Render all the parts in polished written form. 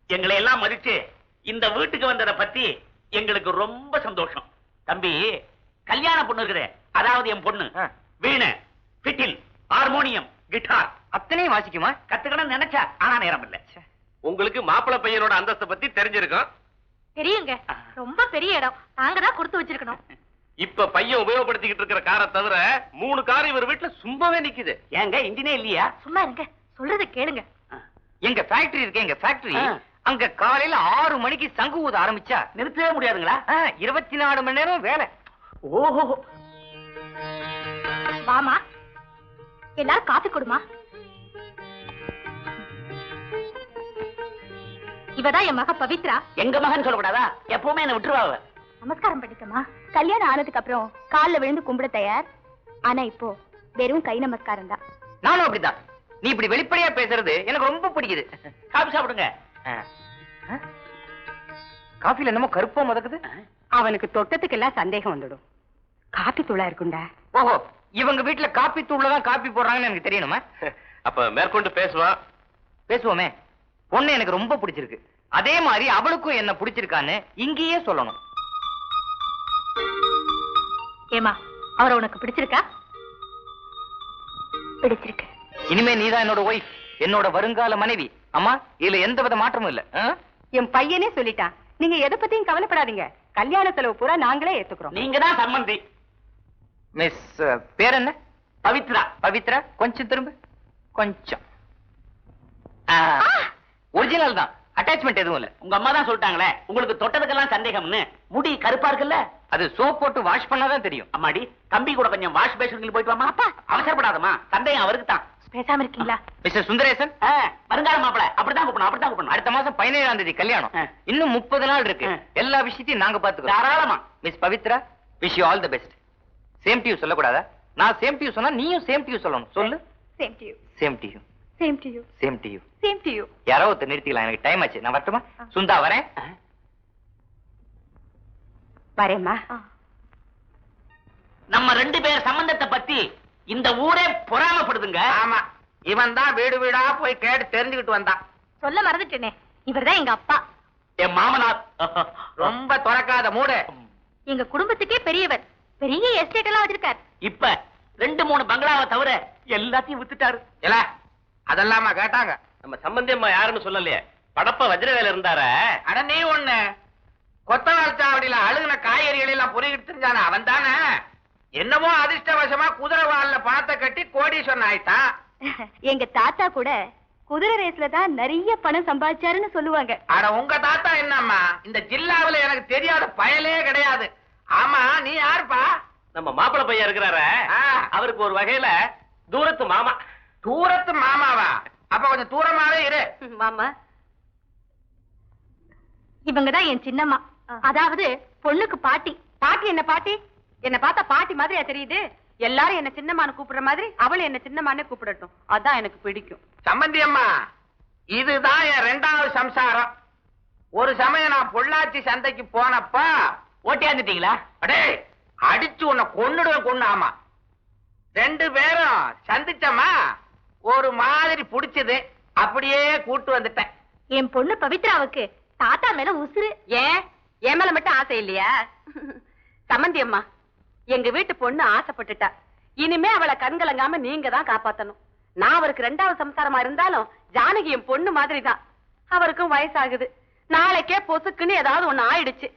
எங்களை எல்லாம் மதிச்சு இந்த வீட்டுக்கு வந்ததை பத்தி எங்களுக்கு ரொம்ப சந்தோஷம். தம்பி, கல்யாண பொண்ணு இருக்குதே, அதாவது என் பொண்ணு வீணை, பிட்டில், ஹார்மோனியம், கிட்டார் அத்தனையும் வாசிக்குமா? கத்துக்கணும் நினைச்சா, ஆனா நேரம் இல்ல. உங்களுக்கு மாப்பிள்ளை பையனோட அந்தஸ்தை பத்தி தெரிஞ்சிருக்கும். தெரியுங்க, ரொம்ப பெரிய இடம், நாங்க தான் கொடுத்து வச்சிருக்கணும். இப்ப பையன் உபயோகப்படுத்திக்கிட்டு இருக்கிற காரை தவிர 3 கார் இவர் வீட்டுல சும்மாவே நிக்குது. ஏங்க இன்ஜினே இல்லையா? சும்மா இருங்க, சொல்றத கேளுங்க. எங்க ஃபேக்டரி இருக்கு, எங்க ஃபேக்டரி அங்க காலையில 6 மணிக்கு சங்கு ஊத ஆரம்பிச்சா நிறுத்தவே முடியாதுங்களா? 24 மணி நேரம் வேலை. ஓஹோ, வாமா, எல்லாரும் காப்பி கொடுமா. இவதான் என் மக பவித்ரா. எங்க மகன் சொல்லக்கூடாதா? எப்பவுமே என்ன விட்டுருவா. நமஸ்காரம் பண்ணிக்கமா. கல்யாணம் ஆனதுக்கு அப்புறம் கால்ல விழுந்து கும்பிட தயார். ஆனா இப்போ வெறும் கை நமஸ்காரம் தான். நானும் அப்படிதான். நீ இப்படி வெளிப்படையா பேசுறது எனக்கு ரொம்ப பிடிக்குது. காபி சாப்பிடுங்க. காஃபில என்னமோ கருப்பா மதக்குது. அவனுக்கு தொட்டத்துக்கெல்லாம் சந்தேகம் வந்துடும். காப்பி தூளா இருக்குண்டா. ஓஹோ, இவங்க வீட்டுல காப்பி தூள்லதான் காப்பி போடுறாங்கன்னு எனக்கு தெரியணுமா? அப்ப மேற்கொண்டு பேசுவான். பேசுவோமே. பொண்ணு எனக்கு ரொம்ப பிடிச்சிருக்கு, அதே மாதிரி அவளுக்கும் என்ன பிடிச்சிருக்கான்னு இங்கேயே சொல்லணும். ஏமா, அவரை உனக்கு பிடிச்சிருக்கா? பிடிச்சிருக்கு. இனிமே நீதான் என்னோட ஒய்ஃப், என்னோட வருங்கால மனைவி. அம்மா, இதுல எந்த வித மாற்றமும் இல்ல. என் பையனே சொல்லிட்டான், நீங்க எதை பத்தியும் கவலைப்படாதீங்க, கல்யாண செலவு பூரா நாங்களே ஏத்துக்கிறோம். நீங்க தான் சம்மந்தி. மிஸ் பேர் என்ன? பவித்ரா. பவித்ரா, கொஞ்சம் திரும்ப. கொஞ்சம் ஒரிஜினல் தான், அட்டாச்மெண்ட் எதுவும் இல்ல. உங்க அம்மா தான் சொல்லிட்டாங்களே உங்களுக்கு தொட்டதுக்கெல்லாம் சந்தேகம்னு. முடி கருப்பா இருக்குல்ல, அது சோப் போட்டு வாஷ் பண்ணாதான் தெரியும். அம்மாடி, தம்பி கூட கொஞ்சம் வாஷ் பேஷன் போயிட்டு வாமா. அவசரப்படாதமா, சந்தேகம் அவருக்கு தான். பேசாம இருக்கீங்களா? மிஸ்டர் சுந்தரேசன், வருங்கால மாப்பிள அப்படிதான் கூப்பிடணும், அப்படிதான் கூப்பிடணும். அடுத்த மாசம் 17ஆம் தேதி கல்யாணம். இன்னும் 30 நாள் இருக்கு. எல்லா விஷயத்தையும் நாங்க பாத்துக்கிறோம். தாராளமா. Miss Pavithra, wish you all the best. Same to you சொல்லக்கூடாதா? நான் சேம் டு யூ சொன்னா நீயும் சேம் டு யூ சொல்லணும். சொல்லு. Same to you. Same to you. Same to you. Same to you. Same to you. யாரோ ஒருத்தர் நிறுத்திக்கலாம், எனக்கு டைம் ஆச்சு. நான் வரட்டுமா? சுந்தா வரேன். வரேம்மா. நம்ம 2 பேர் சம்பந்தத்தை பத்தி இந்த ஊரே பொறாமப்படுதுங்க. ஆமா, இவன் தான் வீடு வீடா போய் கேட்டு தெரிஞ்சுக்கிட்டு வந்தான். சொல்ல மறந்துட்டேனே, இவர்தான் எங்க அப்பா. என் மாமனார். ரொம்ப துறக்காத மூடு. எங்க குடும்பத்துக்கே பெரியவர், பெரிய எஸ்டேட் எல்லாம் வச்சிருக்கார். இப்ப 2-3 பங்களாவை தவிர எல்லாத்தையும் வித்துட்டாரு. இல்ல, அதெல்லாமா கேட்டாங்க. நம்ம சம்பந்தி அம்மா யாருன்னு சொல்லலையே, படப்ப வஜ்ரவேல இருந்தார. அட நீ ஒண்ணு கொத்தவால் சாவடியில அழுகுன காய்கறிகள் எல்லாம் பொறிக்கிட்டு தெரிஞ்சான அவன் தானே. என்னமோ அதிர்ஷ்டவசமா குதிரை வால்ல பணத்தை கட்டி கோடீஸ்வரன் ஆயிட்டான். எங்க தாத்தா கூட குதிரை ரேஸ்ல தான் நிறைய பணம் சம்பாதிச்சாருன்னு சொல்லுவாங்க. அட உங்க தாத்தா என்னம்மா, இந்த ஜில்லாவில எனக்கு தெரியாத பயலே கிடையாது. ஆமா, நீ யாருப்பா? நம்ம மாப்பிள்ளை பையன் இருக்கிறார, அவருக்கு ஒரு வகையில தூரத்து மாமா. தூரத்து மாமாவா? அப்ப கொஞ்சம் தூரமாவே இரு. மாமா, இவங்கதான் என் சின்னம்மா, அதாவது பொண்ணுக்கு பாட்டி. பாட்டி என்ன பாட்டி? என்ன பார்த்தா பாட்டி மாதிரியா தெரியுது? எல்லாரும் என்ன சின்னம்மான்னு கூப்பிடுற மாதிரி அவளும் என்ன சின்னம்மானே கூப்பிடட்டும், அதான் எனக்கு பிடிக்கும். சம்பந்தி அம்மா, இதுதான் என் 2வது சம்சாரம். ஒரு சமயம் நான் பொள்ளாச்சி சந்தைக்கு போனப்ப ஓட்டியாந்துட்டீங்களா? அடே, அடிச்சு உன்னை கொன்னுடுவேன். கொன்னாமா 2 பேரும் சந்திச்சமா ஒரு மாதிரி புடிச்சது, அப்படியே கூட்டு வந்துட்டேன். என் பொண்ணு பவித்ராவுக்கு தாத்தா மேல உசுறு. ஏன் என் மேல மட்டும் ஆசை இல்லையா? சம்மந்தி அம்மா, எங்க வீட்டு பொண்ணு ஆசைப்பட்டுட்டா, இனிமே அவளை கண்கலங்காம நீங்க தான் காப்பாத்தணும். நான் அவருக்கு 2வது சம்சாரமா இருந்தாலும் ஜானகி என் பொண்ணு மாதிரி தான். அவருக்கும் வயசாகுது, நாளைக்கே பொசுக்குன்னு ஏதாவது ஒண்ணு ஆயிடுச்சு.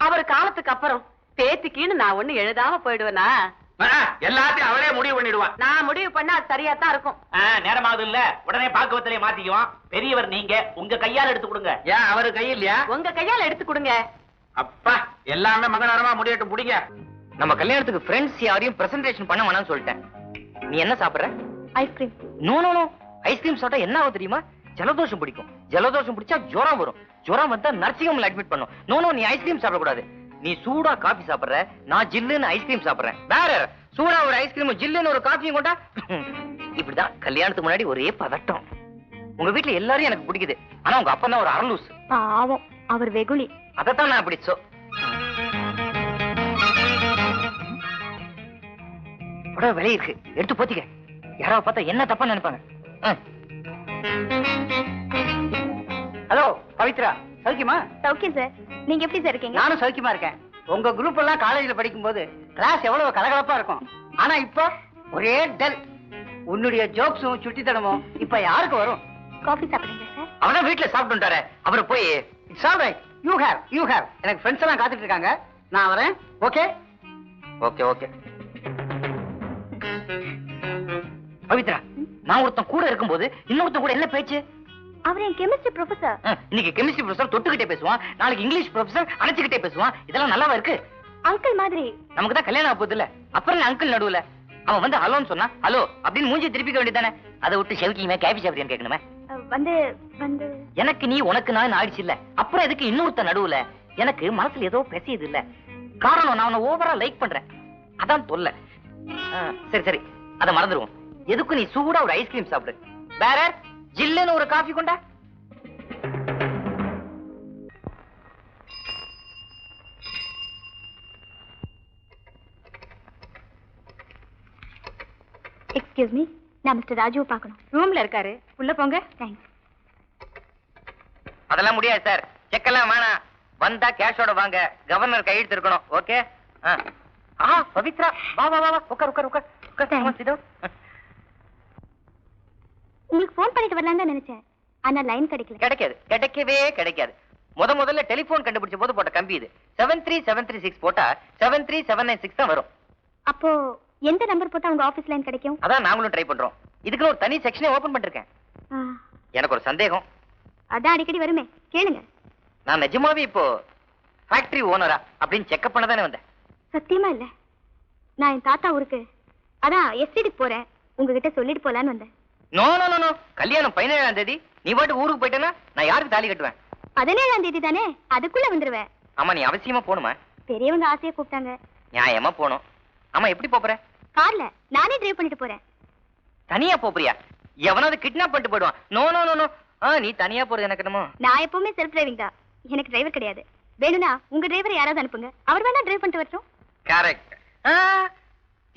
அவர் காலத்துக்கு அப்புறம் பேத்திக்கின்னு நான் ஒண்ணு எழுதாம போயிடுவேனா? எல்லாத்தையும் அவளே முடிவு பண்ணிடுவான். நான் முடிவு பண்ணா அது சரியா தான் இருக்கும். நேரமாவது இல்ல, உடனே பாக்குவத்திலே மாத்திக்குவோம். பெரியவர் நீங்க, உங்க கையால எடுத்து கொடுங்க. ஏன் அவரு கை இல்லையா? உங்க கையால எடுத்து கொடுங்க. அப்பா, எல்லாமே மகனரமா முடியட்டும். புடிங்க. நம்ம கல்யாணத்துக்கு ஃப்ரெண்ட்ஸ் யாரையும் பிரசன்டேஷன் பண்ண வேணாம்னு சொல்லிட்டேன். நீ என்ன சாப்பிடுற? Ice cream. No no no, ice cream சாப்பிட்டா என்ன ஆகும் தெரியுமா? ஜலதோஷம் பிடிக்கும். ஜலதோஷம் பிடிச்சா ஜுரம் வரும். ஜுரம் வந்தா நர்சிங் ஹோம்ல அட்மிட் பண்ணும். நோ நோ, நீ ஐஸ்கிரீம் சாப்பிட கூடாது. நீ சூடா காபி சாப்பிடுற, நான் ஜில்லுன்னு ஐஸ்கிரீம் சாப்பிடுறேன். வேற சூடா ஒரு ஐஸ்கிரீம், ஜில்லுன்னு ஒரு காபியும் கொண்டா. இப்படிதான் கல்யாணத்துக்கு முன்னாடி ஒரே பதட்டம். உங்க வீட்டுல எல்லாரும் எனக்கு பிடிக்குது, ஆனா உங்க அப்பா தான் ஒரு அரலூஸ். பாவம், அவர் வெகுளி. அதத்தான் நான் பிடிச்சோ. விலை இருக்கு, எடுத்து போத்திக்க. யாராவது பார்த்தா என்ன தப்பா நினைப்பாங்க. பவித்ரா சௌக்கியமா? சௌக்கியம் சார். நீங்க எப்படி சார் இருக்கீங்க? நானும் சௌக்கியமா இருக்கேன். உங்க குரூப் எல்லாம் காலேஜ்ல படிக்கும்போது கிளாஸ் எவ்வளவு கலகலப்பா இருக்கும். ஆனா இப்போ ஒரே டல். உன்னுடைய ஜோக்ஸும் சுட்டித்தனமும் இப்ப யாருக்கு வரும்? காஃபி சாப்பிடுங்க சார். அவனா வீட்டுல சாப்பிட்டுட்டாரு. அவரை போய் it's all right. You have. எனக்கு ஃப்ரெண்ட்ஸ் எல்லாம் காத்துட்டு இருக்காங்க. நான் வரேன். Okay okay okay. பவித்ரா, நான் ஒருத்தன் கூட இருக்கும்போது இன்னொருத்தன் கூட என்ன பேச்சு? அவர் என் கெமிஸ்ட்ரி ப்ரொஃபசர். இன்னைக்கு கெமிஸ்ட்ரி ப்ரொஃபசர் தொட்டுக்கிட்டே பேசுவான், நாளைக்கு இங்கிலீஷ் ப்ரொஃபசர் அணைச்சுக்கிட்டே பேசுவான். இதெல்லாம் நல்லாவா இருக்கு? அங்கிள் மாதிரி. நமக்கு தான் கல்யாணம் ஆக போகுது இல்ல, அப்புறம் அங்கிள் நடுவுல அவன் வந்து ஹலோன்னு சொன்னா ஹலோ அப்படின்னு மூஞ்சி திருப்பிக்க வேண்டியதானே. அதை விட்டு செவக்கியுமே கேபி சாப்பிடுன்னு கேட்கணுமே. வந்து வந்து எனக்கு நீ உனக்கு நான் ஆயிடுச்சு இல்ல, அப்புறம் எதுக்கு இன்னொருத்த நடுவுல? எனக்கு மனசுல ஏதோ பேசியது இல்ல. காரணம் நான் உன்னை ஓவரா லைக் பண்றேன், அதான் தொல்லை. சரி சரி, அதை மறந்துடுவோம். எதுக்கு நீ சூடா ஒரு ஐஸ்கிரீம் சாப்பிடு. வேற ஜில்லுன்னு ஒரு காஃபி கொண்டா. எக்ஸ்கியூஸ் மீ, நான் மிஸ்டர் ராஜுவை பார்க்கணும். ரூம்ல இருக்காரு, உள்ள போங்க. தேங்க்ஸ். அதெல்லாம் முடியாது சார், செக்கெல்லாம் வேணாம். வந்தா கேஷோட வாங்க, கவர்னர் கையெழுத்து இருக்கணும். ஓகே. பவித்ரா, வா வா வா, உட்கார் உட்கார் உட்கார் உட்கார். உங்களுக்கு ஃபோன் பண்ணிட்டு வரலான்னு தான் நினைச்சேன், ஆனா லைன் கிடைக்கல. கிடைக்காது, கிடைக்கவே கிடைக்காது. முதல்ல டெலிபோன் கண்டுபிடிச்ச போது போட்ட கம்பி இது. 73736 போட்டா 73796 தான் வரும். அப்போ எந்த நம்பர் போட்டா உங்க ஆபீஸ் லைன் கிடைக்கும்? அதான் நாங்களும் ட்ரை பண்றோம். இதுக்கு ஒரு தனி செக்ஷனே ஓபன் பண்ணிருக்கேன். எனக்கு ஒரு சந்தேகம். அதான் அடிக்கடி வருமே, கேளுங்க. நான் நிஜமாவே இப்போ ஃபேக்டரி ஓனரா அப்படின்னு செக்அப் பண்ண தானே வந்தேன். சத்தியமா இல்ல, நான் என் தாத்தா ஊருக்கு அதான் எஸ்டிக்கு போறேன், உங்ககிட்ட சொல்லிட்டு போலான்னு வந்தேன். நோ நோ நோ நோ, கல்யாணம் 17ஆம் தேதி. நீ பாட்டு ஊருக்கு போயிட்டேன்னா நான் யாருக்கு தாலி கட்டுவேன்? 17ஆம் தேதி தானே, அதுக்குள்ள வந்துருவேன். ஆமா, நீ அவசியமா போணுமா? பெரியவங்க ஆசையா கூப்பிட்டாங்க. நியாயமா போகணும். ஆமா, எப்படி போற? கார்ல நானே டிரைவ் பண்ணிட்டு போறேன். தனியா போறியா? எவனாவது கிட்னாப் பண்ணிட்டு போயிடுவான். நோ நோ நோ நோ, நீ தனியா போறது எனக்கு என்னமோ. நான் எப்பவுமே செல்ஃப் டிரைவிங் தான், எனக்கு டிரைவர் கிடையாது. வேணும்னா உங்க டிரைவர் யாராவது அனுப்புங்க, அவர் வேணா டிரைவ் பண்ணிட்டு வரட்டும். கரெக்ட்.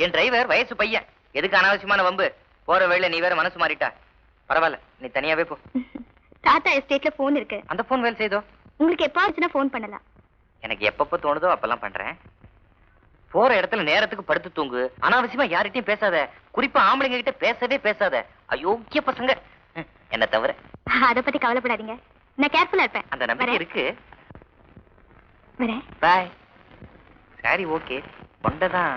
என் டிரைவர் வயசு பையன், எதுக்கு அனாவசியமான வம்பு? போற வேளை நீ வேற மனசு மாறிட்டா. பரவாயில்ல, நீ தனியாவே போ. தாத்தா எஸ்டேட்ல போன் இருக்கு, அந்த போன் வேலை செய்தோ? உங்களுக்கு எப்ப ஆச்சுன்னா போன் பண்ணலாம். எனக்கு எப்பப்ப தோணுதோ அப்பெல்லாம் பண்றேன். போற இடத்துல நேரத்துக்கு படுத்து தூங்கு. அனாவசியமா யார்கிட்டயும் பேசாத, குறிப்பா ஆம்பளைங்க கிட்ட பேசவே பேசாத. அயோக்கிய பசங்க என்ன தவிர. அத பத்தி கவலைப்படாதீங்க, நான் கேர்ஃபுல்லா இருப்பேன். அந்த நம்பிக்கை இருக்கு. வரேன். பாய். சரி, ஓகே. கொண்டதான்